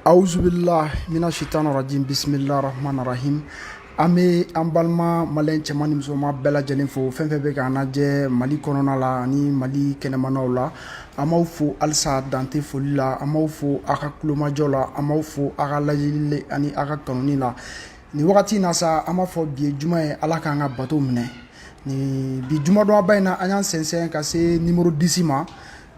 Auzubillah mina shaitanir rajim bismillahir rahmanir rahim. Ame ambalma malen cɛman ni musoman bɛɛ lajɛlen fo fɛn fɛn bɛ k'an lajɛ Mali kɔnɔna la ani Mali kɛnɛmanaw la. An b'aw fo halisa dante foli la, an b'aw fo a ka kulomajɔ la, an b'aw fo a ka lajɛli ani a ka kanuni la. Ni wagati in na sa an b'a fɔ bi ye juma ye, Ala k'an ka bato minɛ. Ni bi jumadɔnba in na an y'an sɛnsɛn ka se numéro 10 ma.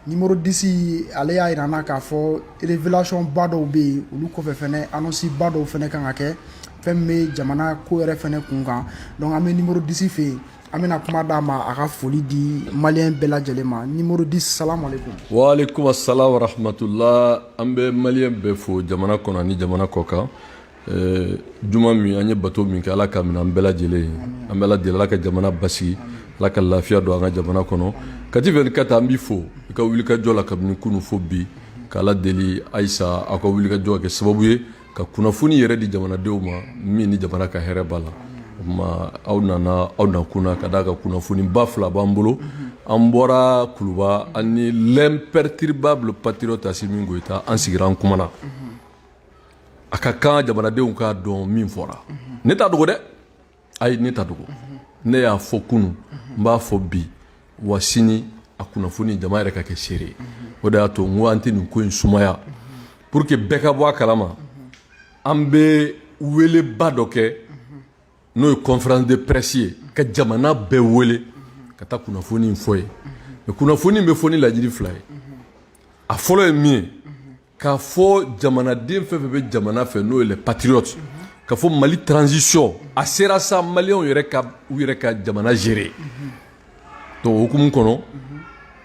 Numéro 10 ale y'a yira na k'a fɔ révélation ba dɔw bɛ yen, olu kɔfɛ fɛnɛ annonce ba dɔw fɛnɛ kan ka kɛ fɛn min bɛ jamana ko yɛrɛ fɛnɛ kun kan. Donc an bɛ numéro 10 fɛ yen, an bɛna kuma d'a ma a ka foli di maliyɛn bɛɛ lajɛlen ma. Numéro 10 salam alaikum. Wa alaikum assalam wa rahmatullah. An bɛ maliyɛn bɛɛ fo jamana kɔnɔ ani jamana kɔ kan. Juma min an ye bato min kɛ Ala ka minɛ an bɛɛ lajɛlen. An bɛ Ala deli Ala ka jamana basigi, Ala ka lafiya don an ka jamana kɔnɔ. Kati 24 an b'i fo i ka wulikajɔ la kabini kunu fo bi, k'Ala deli Ayisa aw ka wulikajɔ kɛ sababu ye ka kunnafoni yɛrɛ di jamanadenw ma min ni jamana ka hɛrɛ b'a la. O tuma aw nana aw nakuna ka d'a ka kunnafoni ba fila b'an bolo. An bɔra Kuluba ani l'imperturbable patriote Assimi Goïta an sigira an kumana. A ka kan jamanadenw k'a dɔn min fɔra. Ne t'a dogo dɛ, ayi ne t'a dogo. Ne y'a fɔ kunu, n b'a fɔ bi, wa sini a kunnafoni jama yɛrɛ ka kɛ seere. O de y'a to n ko an tɛ nin ko in sumaya pour que bɛɛ ka bɔ a kalama. An bɛ weleba dɔ kɛ n'o ye conférence de presse ye ka jamana bɛɛ wele ka taa kunnafoni in fɔ ye. Mais kunnafoni in bɛ fɔ ni laɲini fila ye. A fɔlɔ ye min ye, k'a fɔ jamanaden fɛn fɛn bɛ jamana fɛ n'o ye les patriotes, k'a fɔ Mali transition a sera sa maliyɛnw yɛrɛ ka jamana gérer. Donc o hukumu kɔnɔ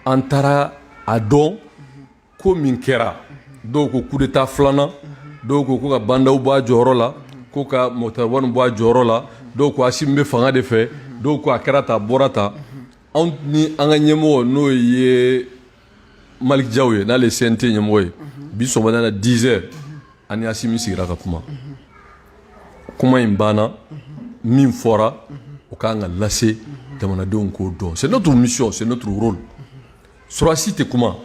an taara a dɔn ko min kɛra, dɔw ko coup d'état filanan, dɔw ko ka bandaw bɔ a jɔyɔrɔ la, ko ka Moctar Wade bɔ a jɔyɔrɔ la, dɔw ko Assimi bɛ fanga de fɛ, dɔw ko a kɛra ta a bɔra ta. Anw ni an ka ɲɛmɔgɔ n'o ye Malick Diaw ye n'ale ye CNT ɲɛmɔgɔ ye, bi sɔgɔmada la 10 heures ani Assimi sigira ka kuma. Kuma in banna, min fɔra o kan ka lase jamanadenw k'o dɔn. C'est notre mission, c'est notre rôle. Surasi tɛ kuma.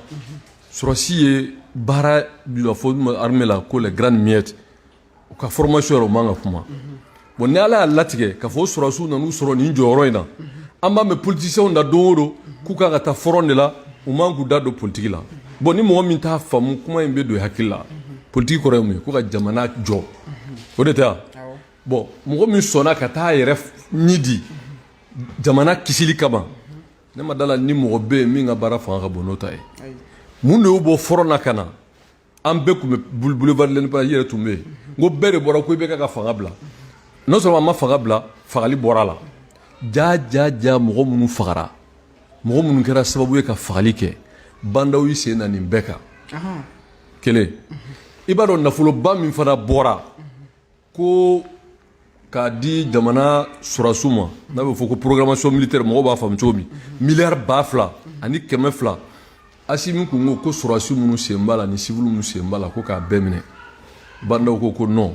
Surasi ye baara bila fɔ armée la ko les grandes miettes. U ka formation yɛrɛ o man ka kuma. Bon ni Ala y'a latigɛ k'a fɔ surasiw nan'u sɔrɔ nin jɔyɔrɔ in na, an b'a mɛn politiciens da don o don k'u kan ka taa front de la, u man k'u da don politique la. Bon ni mɔgɔ min t'a faamu kuma in bɛ don hakili la, politique kɔrɔ ye mun ye? Ko ka jamana jɔ. O de tɛ wa? Bon mɔgɔ min sɔnna ka taa a yɛrɛ ɲi di jamana kisili kama, ne ma dala ni mɔgɔ bɛ yen min ka baara fanga ka bon n'o ta ye. Mun de y'o bɔ front na ka na? An bɛɛ tun bɛ boulevard l'Indépendance yɛrɛ tun bɛ yen. N ko bɛɛ de bɔra ko i bɛ ka fanga bila. Non seulement a ma fanga bila, fagali bɔra la. Ja mɔgɔ minnu fagara, mɔgɔ minnu kɛra sababu ye ka fagali kɛ, bandaw yi sen na nin bɛɛ kan. Kelen, i b'a dɔn nafoloba min fana bɔra ko k'a di jamana surasiw ma, n'a bɛ fɔ ko programmation militaire, mɔgɔw b'a faamu cogo min, miliyari 2,000 ani 200. Assimi kun ko surasiw minnu sen b'a la ni civil minnu sen b'a la ko k'a bɛɛ minɛ. Bandaw ko non.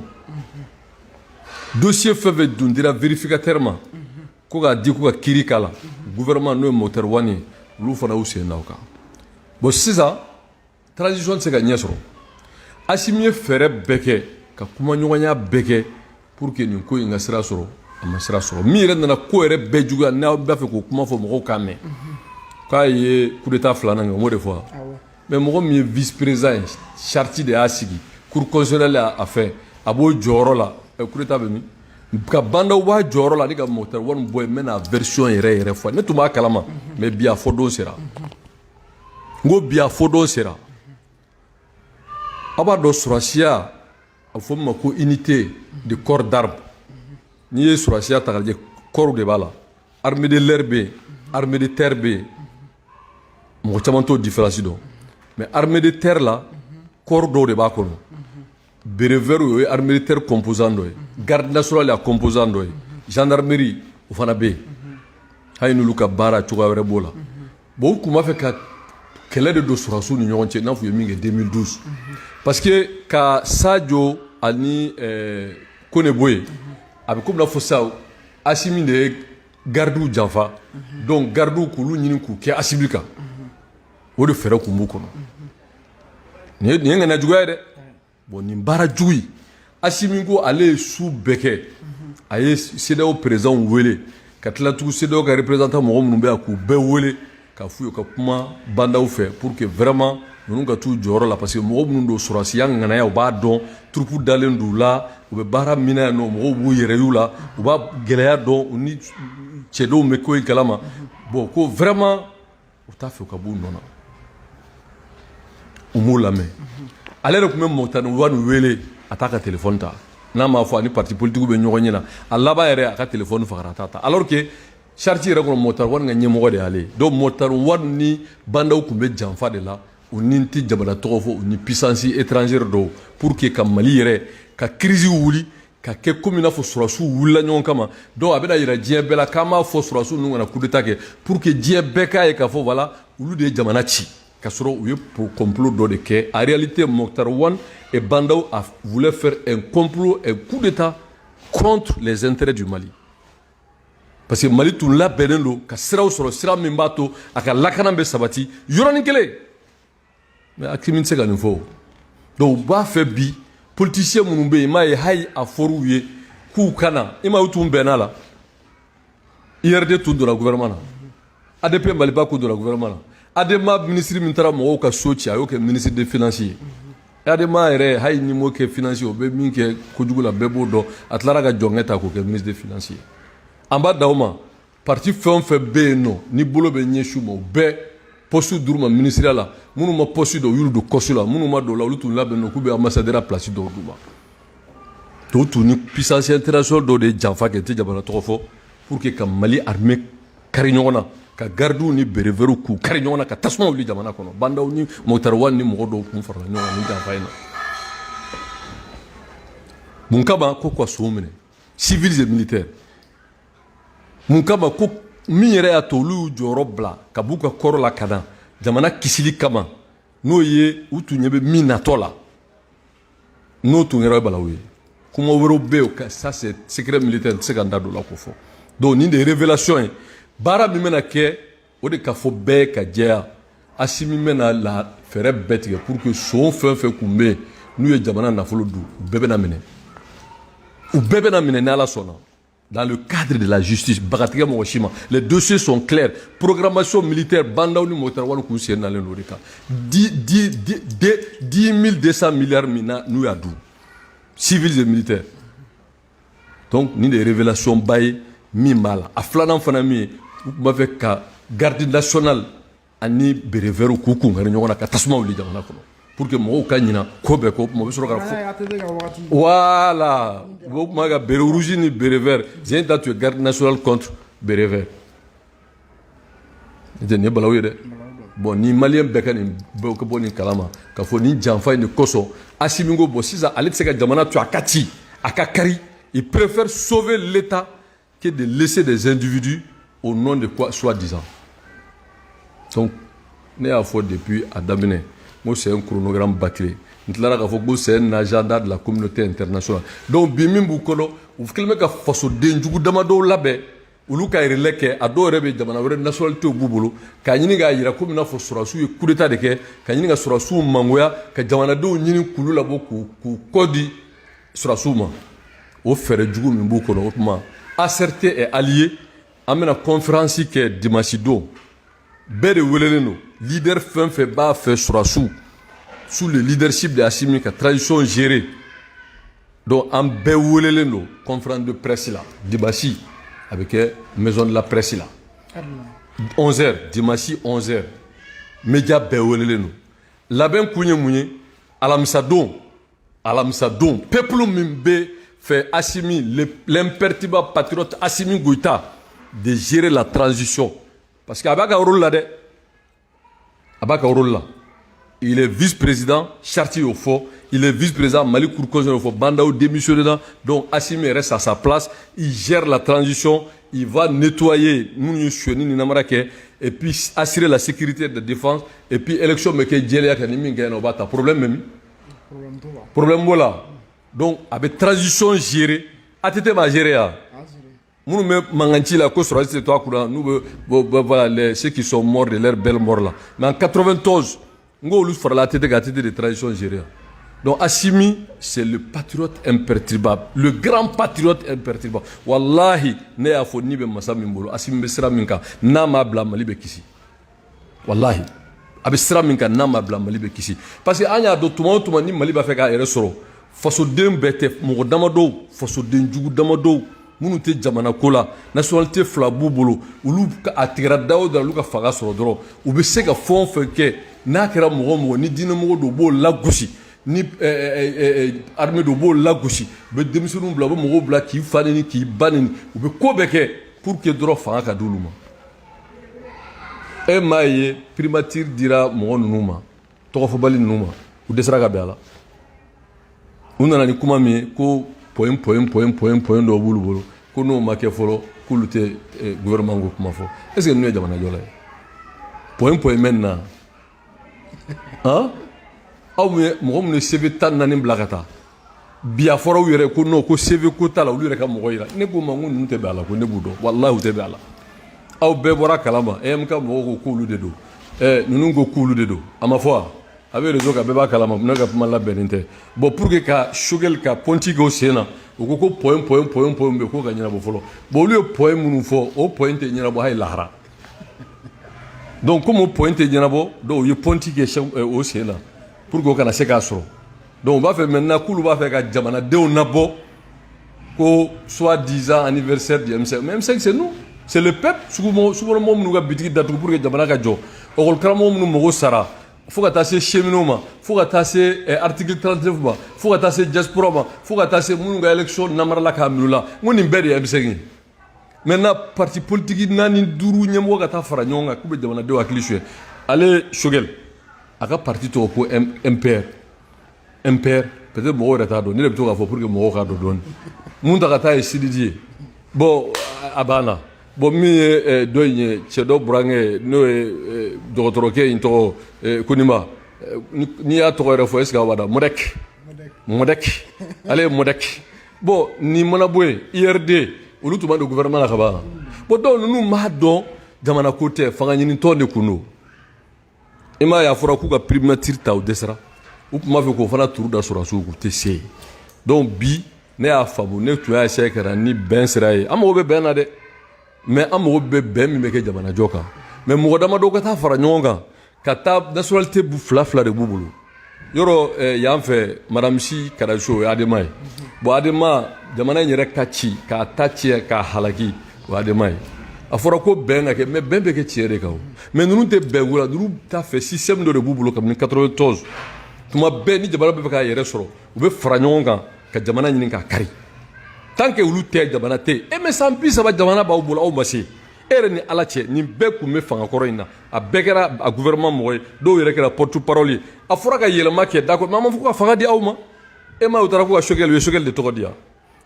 Dossier fɛn fɛn dun dira vérificateur ma ko k'a di ko ka kiiri k'a la, gouvernement n'o ye Moctar Wade ye, olu fana y'u sen da o kan. Bon sisan transition tɛ se ka ɲɛ sɔrɔ. Assimi ye fɛɛrɛ bɛɛ kɛ ka kumaɲɔgɔnya bɛɛ kɛ pour que nin ko in ka sira sɔrɔ, a ma sira sɔrɔ. Min yɛrɛ nana ko yɛrɛ bɛɛ juguya, n'aw b'a fɛ k'o kuma fɔ mɔgɔw k'a mɛn, k'a ye coup d'état filanan kɛ, n b'o de fɔ. Mais mɔgɔ min ye vice président ye, charte de y'a sigi, cour constitutionnelle y'a fɛ, a b'o jɔyɔrɔ la, coup d'état bɛ min? Ka bandaw b'a jɔyɔrɔ la, ni ka Moctar Wade bɔ yen, n bɛna version yɛrɛ fɔ. Ne tun b'a kalama, mais bi a fɔ don sera. N ko bi a fɔ don sera. Aw b'a dɔn surasiya, a fɔ min ma ko unité de corps d'armes. N'i ye surasiya ta k'a lajɛ corps de b'a la. Armée de l'air bɛ yen, armée de terre bɛ yen. Mɔgɔ caman t'o différence dɔn. Mais armée de terre la, corps dɔw de b'a kɔnɔ. Béret vert o ye armée de terre composant dɔ ye. Garde nationale y'a composant dɔ ye. Gendarmerie o fana bɛ yen. Hali n'olu ka baara cogoya wɛrɛ b'o la. Bon u tun b'a fɛ ka kɛlɛ de don surasiw ni ɲɔgɔn cɛ, n'a fɔ u ye min kɛ 2012. Parce que ka Sadio ani Kone bɔ yen, a bɛ komi n'a fɔ sisan Assimi de ye gardiw janfa, donc gardiw k'olu ɲini k'u kɛ Assimi kan. O de fɛɛrɛ tun b'u kɔnɔ. nin ye ŋana juguya ye dɛ bon nin baara jugu yi Assimi ko ale ye su bɛɛ kɛ a ye CEDEAO président wele ka tila tugu CEDEAO ka représentant mɔgɔ minnu bɛ yan k'u bɛɛ wele ka f'u ye ka kuma bandaw fɛ pour que vraiment ninnu ka t'u jɔyɔrɔ la parce que mɔgɔ minnu don sɔrɔsiya ŋanaya u b'a dɔn turupu dalen d'u la u bɛ baara min na yan nɔ mɔgɔw b'u yɛrɛ y'u la u b'a gɛlɛya dɔn u ni cɛdenw bɛ ko in kalama bon ko vraiment u t'a fɛ u ka b'u nɔ na u m'o lamɛn ale yɛrɛ tun bɛ Mokutari Wade wele a t'a ka téléphone ta n'a m'a fɔ a ni parti politique bɛ ɲɔgɔn ɲɛ na a laban yɛrɛ a ka téléphone fagara a t'a ta alors que charte yɛrɛ kɔnɔ Mokutari Wade ka ɲɛmɔgɔ de y'ale donc Mokutari Wade ni bandaw tun bɛ janfa de la u ni tɛ jamana tɔgɔ fɔ u ni puissance étrangère dɔw pour que ka Mali yɛrɛ ka crise wuli ka kɛ komi i n'a fɔ sɔrɔsiw wulila ɲɔgɔn kama donc a bɛna yira diɲɛ bɛɛ la k'an b'a fɔ sɔrɔsiw ninnu kana coup d'état kɛ pour que diɲɛ bɛɛ k'a ye k'a fɔ voilà olu de ye jamana ci ka sɔrɔ u ye complot dɔ de kɛ en réalité Mokutari Wade et bandaw voulaient faire un complot un coup d'état contre les intérêts du Mali parce que Mali tun labɛnnen don ka siraw sɔrɔ sira min b'a to a ka lakana bɛ sabati yɔrɔnin kelen mais Assimi tɛ se ka nin fɔ donc u b'a fɛ bi politicien minnu bɛ yen i m'a ye hali a fɔr'u ye k'u kana i m'a ye u tun bɛnna la IRD tun donna gouvernement na ADP Maliba tun donna gouvernement na ADEMA ministre min taara mɔgɔw ka so ci a y'o kɛ ministre des finances ye ADEMA yɛrɛ hali ni m'o kɛ financier o bɛ min kɛ kojugu la bɛɛ b'o dɔn a tilara ka jɔnkɛ ta k'o kɛ ministre des finances ye an b'a d'aw ma parti fɛn o fɛn bɛ yen nɔ ni bolo bɛ ɲɛsin u ma o bɛɛ poste d'u ma ministériya la minnu ma poste dɔw y'olu don kɔsu la minnu ma don la olu tun labɛnnen don k'u bɛ ambassadeur place dɔw d'u ma to tun ni puissance internationale dɔw de ye janfa kɛ n tɛ jamana tɔgɔ fɔ pour que ka Mali armée kari ɲɔgɔn na ka gardiw ni berevɛriw k'u kari ɲɔgɔn na ka tasuma wuli jamana kɔnɔ bandaw ni Mokutari Wade ni mɔgɔ dɔw tun farala ɲɔgɔn kan ni janfa in na mun kama ko ka sow minɛ civils et militaires mun kama ko min yɛrɛ y'a to olu y'u jɔyɔrɔ bila ka b'u ka kɔrɔ la ka na jamana kisili kama n'o ye u tun ɲɛ bɛ min natɔ la n'o tun kɛra balawu ye kuma wɛrɛw bɛ yen ka ça c'est secret militaire n tɛ se ka n da don o la k'o fɔ donc nin de ye révélation ye baara min bɛna kɛ o de ka fɔ bɛɛ ka jɛya Assimi bɛna la fɛɛrɛ bɛɛ tigɛ pour que son fɛn o fɛn tun bɛ yen n'u ye jamana nafolo dun u bɛɛ bɛna minɛ u bɛɛ bɛna minɛ ni Ala sɔnna dans le cadre de la justice bagatigɛ mɔgɔ si ma les dossiers sont clairs programmation militaire bandaw ni Mokutari Wade k'u sen nalen don o de kan 10 200 milliards min na n'u y'a dun civils et militaires donc nin de ye révélation ba ye min b'a la a filanan fana min ye u tun b'a fɛ ka garde nationale ani berevɛriw k'u kunkari ɲɔgɔn na ka tasuma wuli jamana kɔnɔ pour que mɔgɔw ka ɲina ko bɛɛ kɔ o tuma u bɛ sɔrɔ ka fɔ voilà o tuma ka bere rouge ni bere vert j'ai da tu es garde nationale contre bere vert nin ye balawu ye dɛ bon ni maliyɛn bɛɛ ka nin bɛɛ ka bɔ nin kalama ka fɔ nin janfa in de kosɔn Assimi ko bon sisan ale tɛ se ka jamana to a ka ci a ka kari il préfère sauver l'État que de laisser des individus au nom de quoi soi-disant donc ne y'a fɔ depuis a daminɛ moi c'est un chronogramme bâclé n tilara k'a fɔ ko c'est un agenda de la communauté internationale donc bi min b'u kɔnɔ u kɛlen bɛ ka fasoden jugu damadɔw labɛn olu ka relais kɛ a dɔw yɛrɛ bɛ jamana wɛrɛ nationalité b'u bolo k'a ɲini k'a jira komi i n'a fɔ sɔrɔsiw ye coup d'état de kɛ ka ɲini ka sɔrɔsiw mangoya ka jamanadenw ɲini k'olu labɔ k'u kɔ di sɔrɔsiw ma o fɛɛrɛ jugu min b'u kɔnɔ o tuma ACRT est allié an bɛna conférence kɛ dimanche don bɛɛ de welelen don leader fɛn fɛn b'a fɛ sɔrɔsiw sous le leadership de Assimi ka transition gérée donc an bɛɛ welelen don conférence de presse la dimanche a bɛ kɛ maison de la presse la 11h dimanche 11h média bɛɛ welelen don labɛn kun ye mun ye alamisa don peuple min bɛ fɛ Assimi l'imperturbable patriote Assimi Goïta de gérer la transition parce que a b'a ka rôle la dɛ a b'a ka rôle la il est vice-président charte y'o fɔ il est vice-président Mali Cour constitutionnelle y'o fɔ bandaw démissionné na donc Assimi reste à sa place il gère la transition il va nettoyer minnu ye sonyani ni namara kɛ et puis assurer la sécurité de défense et puis élection bɛ kɛ jɛlenya kan ni min kɛ na o b'a ta problème bɛ min problème b'o la donc a bɛ transition gérer ATT m'a gérer ya minnu bɛ mankan ci la ko sɔrɔdasi tɛ to a kunna n'u bɛ voilà ceux qui sont morts de leur belle mort là mais en 91 ngolu farala tete ga tete de tradition gérée. Donc Assimi, c'est le patriote imperturbable, le grand patriote imperturbable. Wallahi, ne ya fo ni be masa min bolo, Assimi be sira min kan, na ma bla Mali be kisi. Wallahi, abe sira min kan na ma bla Mali be kisi. Parce que anya do tuma ni Mali ba fe ka ere soro. Faso den bete mogo damado, faso den jugu damado, munu te jamana kola, nationalité fla bu bolo, ulu a tigara dawo da luka faga soro doro, u be se ka fon fe ke na kera mogo ni dina mogo do bo la gusi. Ni armée de bo la gauche be demisunu bla bo mogo bla ki fane ni ki banini u be ko be ke pour que doro fanga ka duluma e maye primature dira mogo numa to fo bali numa u desra ga bela unana ni kuma mi ko point do bulu bulu ko no make folo ko lute gouvernement go kuma fo est-ce que nous jamana jola point maintenant hein aw mɔgɔ minnu CV 14 bila ka taa bi a fɔra u yɛrɛ ko non ko CV ko t'a la olu yɛrɛ ka mɔgɔ yira ne ko ma ko ninnu tɛ bɛn a la ko ne b'u dɔn walahi u tɛ bɛn a la aw bɛɛ bɔra kalama EM ka mɔgɔw ko k'olu de don ninnu ko k'olu de don a ma fɔ wa a bɛ réseau kan bɛɛ b'a kalama ne ka kuma labɛnnen tɛ bon pour que ka Choguel ka pɔnti kɛ o sen na u ko point bɛ k'o ka ɲɛnabɔ fɔlɔ bon olu ye point minnu fɔ o point tɛ ɲɛnabɔ hali lahara donc comme o point tɛ ɲɛnabɔ donc u ye pɔnti kɛ o sen na pour que kana se k'a sɔrɔ donc on b'a fait maintenant k'olu b'a fɛ ka jamanadenw nabɔ ko soi-disant anniversaire du M5 mais M5 c'est nous c'est le peuple sukɔnɔmɔgɔw minnu ka bitigi datugu pour que jamana ka jɔ ɔkɔlikaramɔgɔ minnu mago sara fo ka taa se cheminot ma fo ka taa se article 39 ma fo ka taa se diaspora ma fo ka taa se minnu ka élection namarala k'a minɛ u la n ko nin bɛɛ de ye M5 ye maintenant parti politique 4 5 ɲɛmɔgɔ ka taa fara ɲɔgɔn kan k'u bɛ jamanadenw hakili suɲɛ ale Choguel a ka parti tɔgɔ ko MPR peut-être mɔgɔw yɛrɛ t'a dɔn ne de bɛ to k'a fɔ pour que mɔgɔw k'a dɔn dɔɔni mun ta ka taa ye Sididi ye bon a banna bon min ye dɔ in ye cɛ dɔ burankɛ n'o ye dɔgɔtɔrɔkɛ in tɔgɔ Koniba n'i y'a tɔgɔ yɛrɛ fɔ est-ce que a b'a dɔn Modek ale ye Modek bon nin mana bɔ yen IRD olu tun b'a don gouvernement la ka ban bon donc ninnu m'a dɔn jamana ko tɛ fanga ɲinitɔn de kun don i m'a ye a fɔra k'u ka primature ta u dɛsɛra u tun b'a fɛ k'o fana turu da sɔrɔsiw k'u tɛ se yen donc bi ne y'a faamu ne tun y'a essayé kɛra ni bɛn sira ye an mago bɛ bɛn na dɛ mais an mago bɛ bɛn min bɛ kɛ jamanajɔ kan mais mɔgɔ damadɔ ka taa fara ɲɔgɔn kan ka taa nationalité fila de b'u bolo yɔrɔ yan fɛ madame si Karacho o ye Adema ye bon Adema jamana in yɛrɛ ka ci k'a ta tiɲɛ k'a halaki o ye Adema ye a fɔra ko bɛn ka kɛ mais bɛn bɛ kɛ tiɲɛ de kan o mais ninnu tɛ bɛn ko la ninnu t'a fɛ système dɔ de b'u bolo kabini 94 tuma bɛɛ ni jamana bɛ fɛ k'a yɛrɛ sɔrɔ u bɛ fara ɲɔgɔn kan ka jamana ɲini k'a kari tant que olu tɛ jamana tɛ yen mais san 30 jamana b'aw bolo aw ma se e yɛrɛ ni ala cɛ nin bɛɛ tun bɛ fanga kɔrɔ in na a bɛɛ kɛra a gouvernement mɔgɔ ye dɔw yɛrɛ kɛra porte parole ye a fɔra ka yɛlɛma kɛ d'accord mais an m'a fɔ ko ka fanga di aw ma e ma u taara ko ka Choguel u ye Choguel de tɔgɔ di yan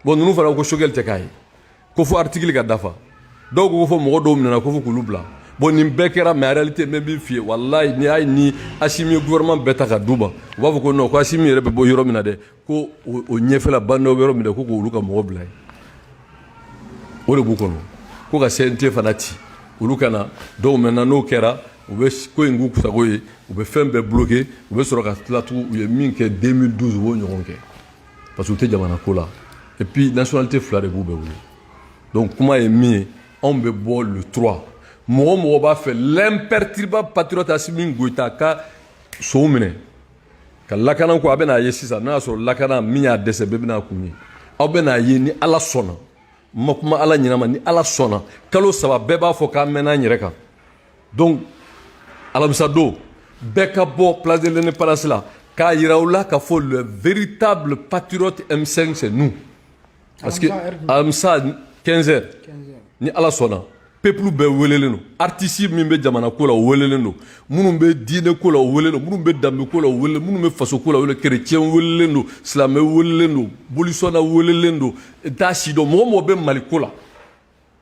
bon ninnu fana ko Choguel tɛ k'a ye ko fo article ka dafa dɔw ko fɔ mɔgɔ dɔw minɛna ko fo k'olu bila bon nin bɛɛ kɛra mais en réalité n bɛ min f'i ye walayi ni hali ni Assimi ye gouvernement bɛɛ ta ka d'u ma u b'a fɔ ko non ko Assimi yɛrɛ bɛ bɔ yɔrɔ min na dɛ ko o ɲɛfɛla bandaw bɛ yɔrɔ min na ko k'olu ka mɔgɔ bila yen o de b'u kɔnɔ ko ka CNT fana ci olu ka na donc maintenant n'o kɛra u bɛ ko in k'u sago ye u bɛ fɛn bɛɛ bloqué u bɛ sɔrɔ ka tila tugun u ye min kɛ 2012 u b'o ɲɔgɔn kɛ parce que u tɛ jamana ko la et puis nationalité fila de b'u bɛɛ bolo donc kuma ye min ye anw bɛ bɔ le 3 mɔgɔ b'a fɛ l'imperturbable patriote Assimi Goïta ka sow minɛ ka lakana ko a bɛ n'a ye sisan n'a y'a sɔrɔ lakana min y'a dɛsɛ bɛɛ bɛna kun ye aw bɛ n'a ye ni ala sɔnna ma kuma ala ɲinama ni ala sɔnna kalo 3 bɛɛ b'a fɔ k'an mɛnna an yɛrɛ kan donc alamisa don bɛɛ ka bɔ place de l'Indépendance la k'a yira u la k'a fɔ le véritable patriote M5 c'est nous parce que alamisa 15h ni ala sɔnna peuple bɛɛ welelen don artiste min bɛ jamana ko la o welelen don minnu bɛ diinɛ ko la o welelen don minnu bɛ danbe ko la o welelen minnu bɛ faso ko la o welelen chrétien welelen don silamɛ welelen don bolisɔnna welelen don t'a si dɔn mɔgɔ bɛ Mali ko la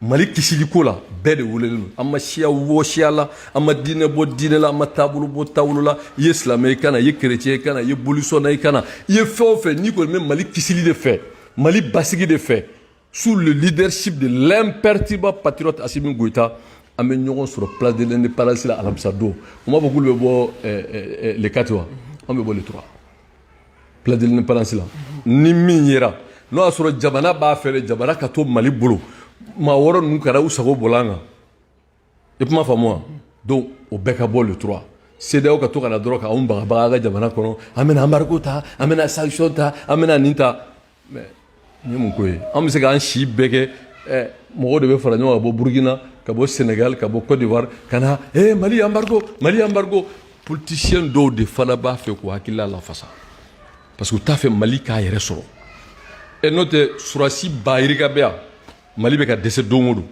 Mali kisili ko la bɛɛ de welelen don an ma siya bɔ siya la an ma diinɛ bɔ diinɛ la an ma taabolo bɔ taabolo la i ye silamɛ i kana i ye chrétien i kana i ye bolisɔnna i kana i ye fɛn o fɛn n'i kɔni bɛ Mali kisili de fɛ Mali basigi de fɛ sous le leadership de l'imperturbable patriote Assimi Goïta an bɛ ɲɔgɔn sɔrɔ place de l'indépendance la alamisa don o m'a fɔ k'olu bɛ bɔ les 4 wa an bɛ bɔ les 3 place de l'indépendance la ni min yera n'o y'a sɔrɔ jamana b'a fɛ jamana ka to Mali bolo maa wɔɔrɔ ninnu kɛra u sago bɔla an kan i kuma faamu wa donc o bɛɛ ka bɔ les 3 CEDEAO ka to ka na dɔrɔn k'anw bagabaga an ka jamana kɔnɔ an bɛna embargo ta an bɛna sanction ta an bɛna nin ta mais nin ye mun ko ye an bɛ se k'an si bɛɛ kɛ mɔgɔw de bɛ fara ɲɔgɔn kan ka bɔ Burkina ka bɔ Sénégal ka bɔ Côte d'Ivoire ka na Mali embargo politicien dɔw de fana b'a fɛ k'u hakilila lafasa parce que u t'a fɛ Mali k'a yɛrɛ sɔrɔ n'o tɛ surasi bayirika bɛ yan Mali bɛ ka dɛsɛ don o don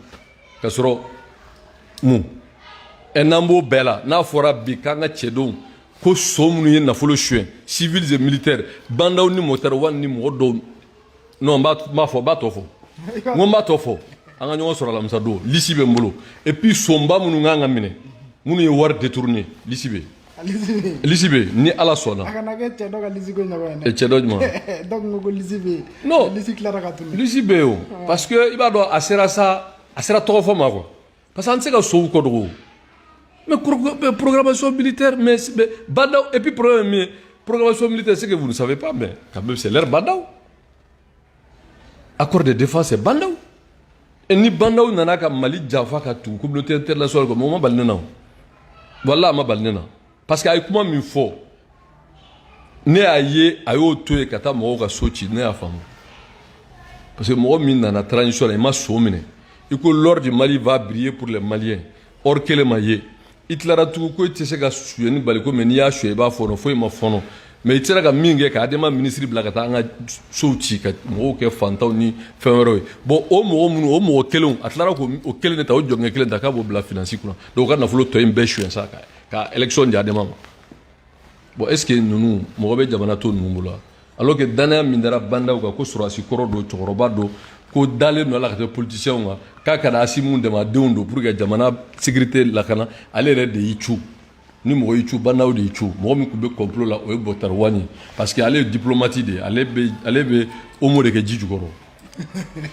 ka sɔrɔ mun n'an b'o bɛɛ la n'a fɔra bi k'an ka cɛdenw ko so minnu ye nafolo suɲɛ civils et militaires bandaw ni mɔtɛriw ni mɔgɔ dɔw non n b'a tɔ fɔ n ko n b'a tɔ fɔ an ka ɲɔgɔn sɔrɔ alamisa don lisi bɛ n bolo et puis sonba minnu kan ka minɛ minnu ye wari détourné lisi bɛ lisi bɛ ni ala sɔnna. a kana kɛ cɛ dɔ ka lisi ko ɲɔgɔn ye dɛ. cɛ dɔ jumɛn. dɔ kun ko lisi bɛ yen. non lisi tilara ka tunu. lisi bɛ yen o parce que i b'a dɔn a sera tɔgɔ fɔ ma quoi parce que an tɛ se ka sow kɔ dogo mais programmation militaire mais bandaw et puis problème min ye programmation militaire c'est que vous ne savez pas mais quand même c'est leur bandaw accord de défense c'est bandaw et ni bandaw nana ka Mali janfa ka tugu communauté internationale ko ma bali ne na wala ma bali ne na parce que a ye kuma min fɔ ne y'a ye a y'o to yen ka taa mɔgɔw ka so ci ne y'a faamu parce que mɔgɔ min nana transition la i ma so minɛ i ko l'or du Mali va briller pour les Maliens or kelen ma ye i tilara tugun ko i tɛ se ka suyɛni bali ko mais n'i y'a suyɛ i b'a fɔnɔ foyi ma fɔnɔ mais i sera ka min kɛ ka adama ministre bila ka taa an ka sow ci ka mɔgɔw kɛ fantanw ni fɛn wɛrɛw ye bon o mɔgɔ minnu o mɔgɔ kelenw a tilara k'o kelen de ta o jɔnkɛ kelen ta k'a b'o bila finance kunna donc o ka nafolo tɔ in bɛɛ suyɛn sa ka élection di adama ma bon est ce que ninnu mɔgɔ bɛ jamana to ninnu bolo alors que danaya min dara bandaw kan ko sɔrɔdasi kɔrɔ don cɛkɔrɔba don ko dalen don a la ka kɛ politicien kan k'a kana Asimu dɛmɛ a denw don pour que jamana sécurité lakana ale yɛrɛ de y'i cu ni mɔgɔ y'i cu bandaw de y'i cu mɔgɔ min tun bɛ complot la o ye Bɔkari Wani parce que ale ye diplomate de ye ale bɛ homo de kɛ ji jukɔrɔ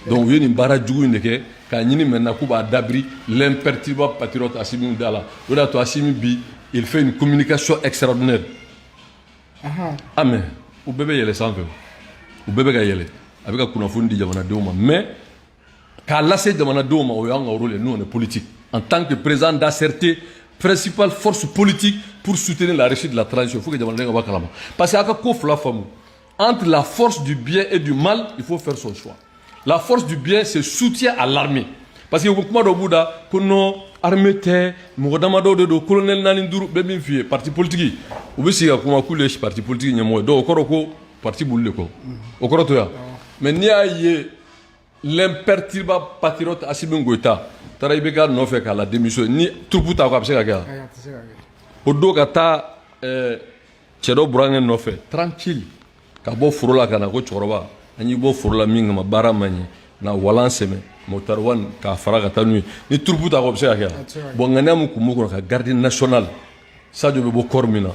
donc u ye nin baara jugu in de kɛ k'a ɲini maintenant k'u b'a dabiri l'imperturbable patriote Asimu da la o de y'a to Asimu bi il fait une communication extraordinaire ah mais u bɛɛ bɛ yɛlɛ sanfɛ u bɛɛ bɛ ka yɛlɛ a bɛ ka kunnafoni di jamanadenw ma mais k'a lase jamanadenw ma o y'an ka rôle ye nous on est politique en tant que président d'ACRT principale force politique pour soutenir la réussite de la transition il faut que jamanaden ka bɔ a kalama parce que a ka ko fila faamu entre la force du bien et du mal il faut faire son choix la force du bien c'est soutien à l'armée parce que kuma dɔ b'u da ko non armée tɛ mɔgɔ damadɔ de don colonel naani duuru bɛ min f'i ye parti politique u bɛ sigi ka kuma k'olu ye parti politique ɲɛmɔgɔ ye donc o kɔrɔ ko parti b'olu de kɔ o kɔrɔ to yan mais n'i y'a ye l'imperturbable patriote Assimi Goïta taara IBK nɔfɛ k'a la démission ni troupe t'a ko a bɛ se ka kɛ wa o don ka taa cɛ dɔ burankɛ nɔfɛ tranquille ka bɔ foro la ka na ko cɛkɔrɔba an y'i bɔ foro la min kama baara ma ɲɛ na walan sɛmɛ Bɔkari Wani k'a fara ka taa n'u ye ni troupe t'a ko a bɛ se ka kɛ wa bon ŋaniya min tun b'u kɔnɔ ka garde nationale Sadio bɛ bɔ corps min na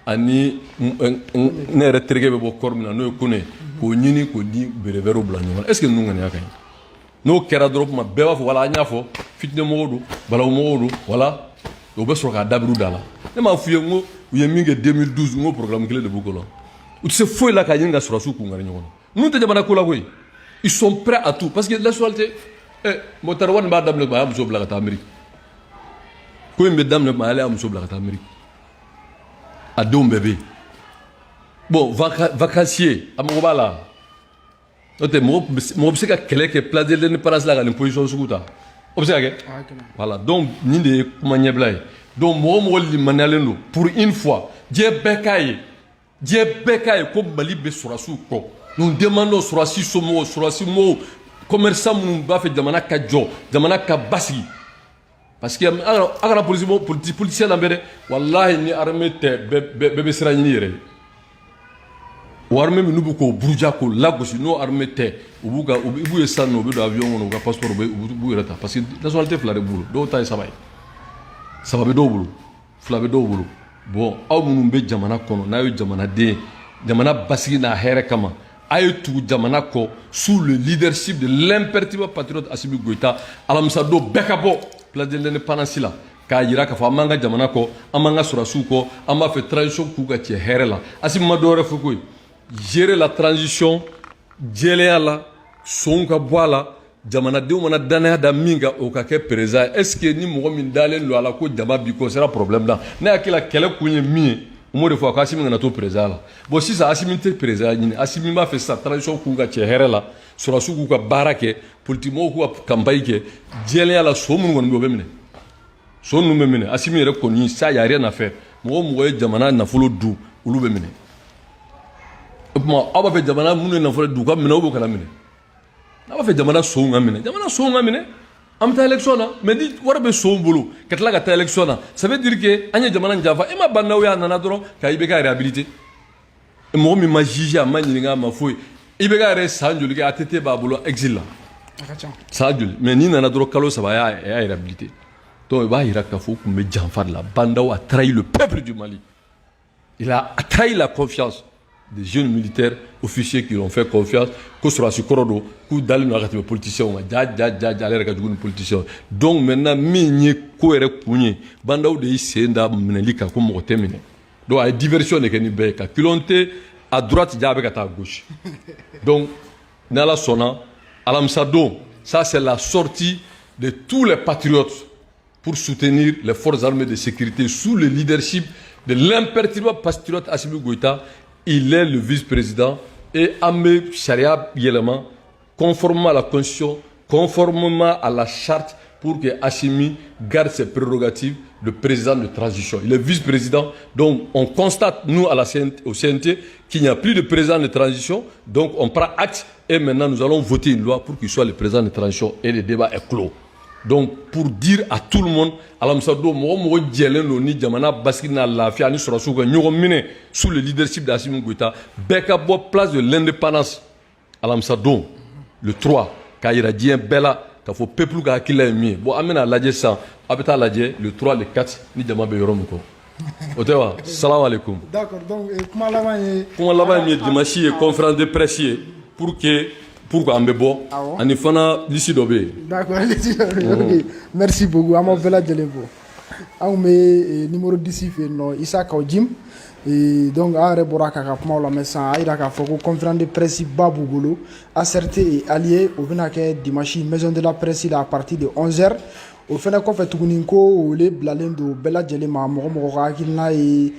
ani ne yɛrɛ terikɛ bɛ bɔ corps min na n'o ye Kone k'o ɲini k'o di berebɛrɛw bila ɲɔgɔn na est ce que ninnu ŋaniya ka ɲi n'o kɛra dɔrɔn tuma bɛɛ b'a fɔ wala an y'a fɔ fitinɛmɔgɔw don balawumɔgɔw don wala o bɛ sɔrɔ k'a dabiri u da la ne m'a f'i ye n ko u ye min kɛ 2012 n ko programme kelen de b'u kɔnɔ u tɛ se foyi la k'a ɲini ka sɔrɔsiw kun gari ɲɔgɔn na ninnu tɛ jamana ko la koyi ils sont prêts à tout parce que l'actualité Bɔkari Wani b'a daminɛ tuma a y'a muso bila ka taa Amérique ko in bɛ daminɛ tuma ale y'a muso bila ka taa Amérique a denw bɛɛ bɛ yen bon vacancier a mago b'a la n'o tɛ mɔgɔ bɛ se ka kɛlɛ kɛ place de l'indépendance la ka nin position sugu ta o bɛ se ka kɛ voilà donc nin de ye kuma ɲɛbila ye donc mɔgɔ o mɔgɔ limaniyalen don pour une fois diɲɛ bɛɛ k'a ye ko Mali bɛ sɔrɔdasiw kɔ nous demandons sɔrɔdasi somɔgɔw sɔrɔdasi mɔgɔw commerçant minnu b'a fɛ jamana ka jɔ jamana ka basigi parce que a kana politicien lamɛn dɛ walahi ni armée tɛ bɛɛ bɛ siran ɲini yɛrɛ ye o armée min n'u bɛ k'o buruja k'o lagosi n'o armée tɛ u b'u ye san nɔ u bɛ don avion kɔnɔ u ka passeport u b'u yɛrɛ ta parce que nationalité fila de b'u bolo dɔw ta ye 3 ye 3 bɛ dɔw bolo 2 bɛ dɔw bolo bon aw minnu bɛ jamana kɔnɔ n'a ye jamanaden jamana basigi n'a hɛrɛ kama a ye tugu jamana kɔ sous le leadership de l'imperturbable patriote Assimi Goïta alamisa don bɛɛ ka bɔ place de l'indépendance la k'a jira k'a fɔ an b'an ka jamana kɔ an b'an ka sɔrɔdasiw kɔ an b'a fɛ transition k'u ka cɛ hɛrɛ la Assimi ma dɔwɛrɛ fɔ koyi gérer la transition jɛlenya la sɔnw ka bɔ a la jamanadenw mana danaya da min kan o ka kɛ président est ce que ni mɔgɔ min dalen don a la ko jama b'i kɔ sera problème da ne hakili la kɛlɛ kun ye min ye o m'o de fɔ ko Assimi kana to président la bon sisan Assimi tɛ président ɲini Assimi b'a fɛ sisan transition k'u ka cɛ hɛrɛ la sɔrɔdasiw k'u ka baara kɛ politique mɔgɔw k'u ka campagne kɛ jɛlenya la so minnu kɔni bɛ o bɛ minɛ so ninnu bɛ minɛ Assimi yɛrɛ kɔni ça y a rien à faire mɔgɔ o mɔgɔ ye jamana nafolo dun olu bɛ minɛ o tuma aw b'a fɛ jamana minnu ye nafolo dun u ka minɛ ou bien u kana minɛ n'a b'a fɛ jamana sow ka minɛ jamana sow ka minɛ an bɛ taa élection na mais ni wari bɛ sow bolo ka tila ka taa élection na ça veut dire que an ye jamana janfa e ma ban n'aw ye a nana dɔrɔn ka IBK réhabilité mɔgɔ min ma juge a ma ɲininka a ma foyi IBK yɛrɛ san joli kɛ ATT b'a bolo exil la san joli mais n'i nana dɔrɔn kalo saba a y'a réhabilité donc i b'a jira k'a fɔ u tun bɛ janfa de la Bandaw a trahi le peuple du Mali il a trahi la confiance des jeunes militaires officiers qui ont fait confiance ko sɔrɔdasi kɔrɔ don k'u dalen don a ka tɛmɛ politiciens kan ja ale yɛrɛ ka jugu ni politiciens donc maintenant min ye ko yɛrɛ kun ye Bandaw de y'i sen da minɛli kan ko mɔgɔ tɛ minɛ donc a ye diversion de kɛ ni bɛɛ ye ka kilonte à droite ja a bɛ ka taa à gauche donc ni Ala sɔnna alamisa don ça c'est la sortie de tous les patriotes pour soutenir les forces armées de sécurité sous le leadership de l'imperturbable patriote Assimi Goïta. Il est le vice-président et Amé Sharia Yelema, conformément à la Constitution, conformément à la charte, pour que Assimi garde ses prérogatives de président de transition. Il est vice-président, donc on constate, nous, au CNT, qu'il n'y a plus de président de transition, donc on prend acte et maintenant nous allons voter une loi pour qu'il soit le président de transition et le débat est clos. Donc, pour dire à tout le monde, alamsado mɔgɔ jɛlen don ni jamana basigi n'a lafiya ni sɔrɔdasiw ka ɲɔgɔn minɛ sous le leadership d'Assimi Goïta bɛɛ ka bɔ place de l'indépendance alamsado le 3 k'a jira diɲɛ bɛɛ la k'a fɔ peuple ka hakilila ye min ye bon an bɛna lajɛ sisan a bɛ taa lajɛ le 3 le 4 ni jama bɛ yɔrɔ min kɔ o tɛ wa salamu aleykum. D'accord, donc kuma laban ye. kuma laban ye dimanche ye conférence de presse ye pour que. Pourquoi an bɛ bɔ ani fana lisi dɔ bɛ yen. D'accord lisi dɔ bɛ yen ok merci beaucoup an b'aw bɛɛ lajɛlen fo anw bɛ numéro 10 fɛ yen nɔ Isa Kawjim donc an yɛrɛ bɔra k'a ka kumaw lamɛn sisan a yira k'a fɔ ko conférence de presse ba b'u bolo ACRT et alliés o bɛna kɛ dimanche maison de la presse la à partir de 11h o fɛnɛ kɔfɛ tuguni ko wele bilalen don bɛɛ lajɛlen ma mɔgɔ mɔgɔ ka hakilina ye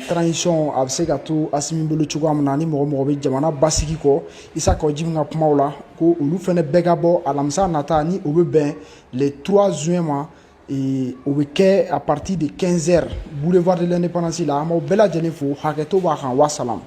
transition a bɛ se ka to Assimi bolo cogoya min na ni mɔgɔ mɔgɔ bɛ jamana basigi kɔ Isa Kawjim ka kumaw la ko olu fɛnɛ bɛɛ ka bɔ alamisa nata ni o bɛ bɛn le 3 juin ma o bɛ kɛ à partir de 15h boulevard de l'indépendance la an b'aw bɛɛ lajɛlen fo hakɛto b'a kan wa salam.